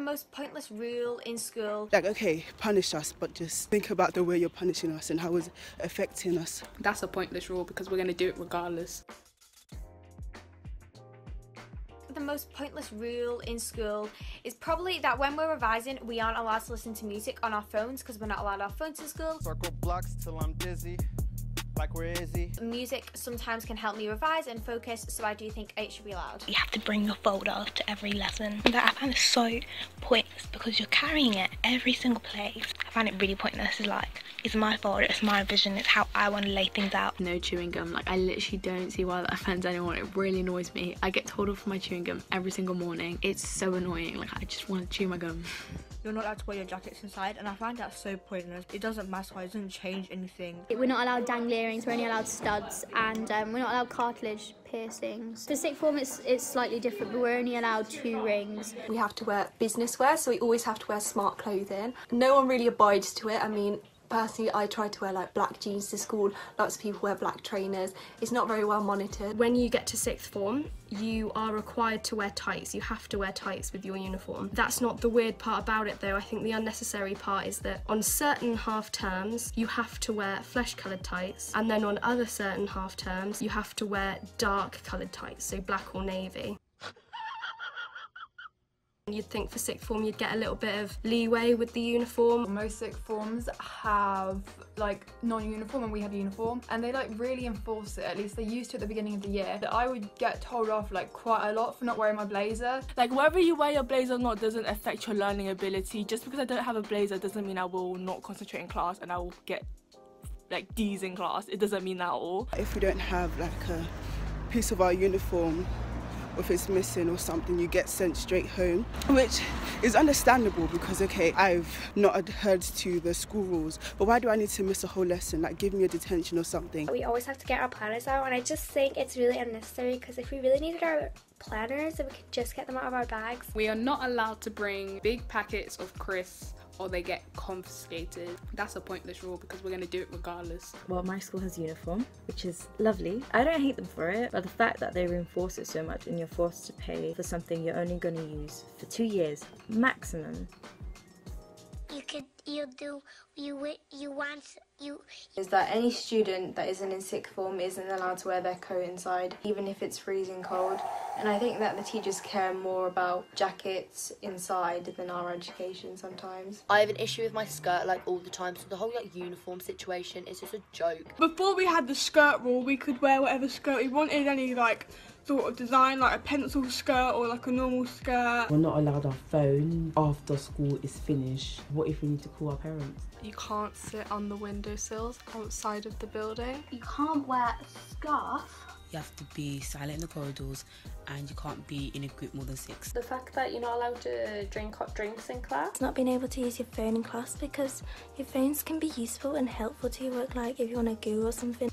most pointless rule in school. Like, okay, punish us, but just think about the way you're punishing us and how it's affecting us. That's a pointless rule because we're going to do it regardless. The most pointless rule in school is probably that when we're revising, we aren't allowed to listen to music on our phones because we're not allowed our phones in school. Circle blocks till I'm dizzy. Like we're easy. Music sometimes can help me revise and focus, so I do think it should be allowed. You have to bring your folder to every lesson. That I find it so pointless because you're carrying it every single place. I find it really pointless. It's like, it's my folder, it's my vision, it's how I want to lay things out. No chewing gum. Like, I literally don't see why that offends anyone. It really annoys me. I get told off for my chewing gum every single morning. It's so annoying. Like, I just want to chew my gum. You're not allowed to wear your jackets inside, and I find that so pointless. It doesn't matter, it doesn't change anything. We're not allowed dangly earrings, we're only allowed studs, and we're not allowed cartilage piercings. For sixth form it's slightly different, but we're only allowed 2 rings. We have to wear business wear, so we always have to wear smart clothing. No one really abides to it. I mean, personally, I try to wear like black jeans to school. Lots of people wear black trainers. It's not very well monitored. When you get to sixth form, you are required to wear tights. You have to wear tights with your uniform. That's not the weird part about it though. I think the unnecessary part is that on certain half terms, you have to wear flesh coloured tights, and then on other certain half terms, you have to wear dark coloured tights, so black or navy. You'd think for sixth form you'd get a little bit of leeway with the uniform. Most sixth forms have like non-uniform and we have uniform, and they like really enforce it, at least they used to at the beginning of the year. That I would get told off like quite a lot for not wearing my blazer. Like, whether you wear your blazer or not doesn't affect your learning ability. Just because I don't have a blazer doesn't mean I will not concentrate in class and I will get like D's in class. It doesn't mean that at all. If we don't have like a piece of our uniform, if it's missing or something, you get sent straight home, which is understandable because, okay, I've not adhered to the school rules, but why do I need to miss a whole lesson? Like, give me a detention or something. We always have to get our planners out, and I just think it's really unnecessary because if we really needed our planners, then we could just get them out of our bags. We are not allowed to bring big packets of crisps or they get confiscated. That's a pointless rule because we're going to do it regardless. Well, my school has uniform, which is lovely. I don't hate them for it, but the fact that they reinforce it so much and you're forced to pay for something you're only going to use for 2 years maximum. Is that any student that isn't in sixth form isn't allowed to wear their coat inside, even if it's freezing cold. And I think that the teachers care more about jackets inside than our education sometimes. I have an issue with my skirt like all the time, so the whole like uniform situation is just a joke. Before we had the skirt rule, we could wear whatever skirt we wanted, any like sort of design, like a pencil skirt or like a normal skirt. We're not allowed our phone after school is finished. What if we need to call our parents? You can't sit on the windowsills outside of the building. You can't wear a scarf. You have to be silent in the corridors and you can't be in a group more than 6. The fact that you're not allowed to drink hot drinks in class. Not being able to use your phone in class because your phones can be useful and helpful to your work, like if you want to Google something.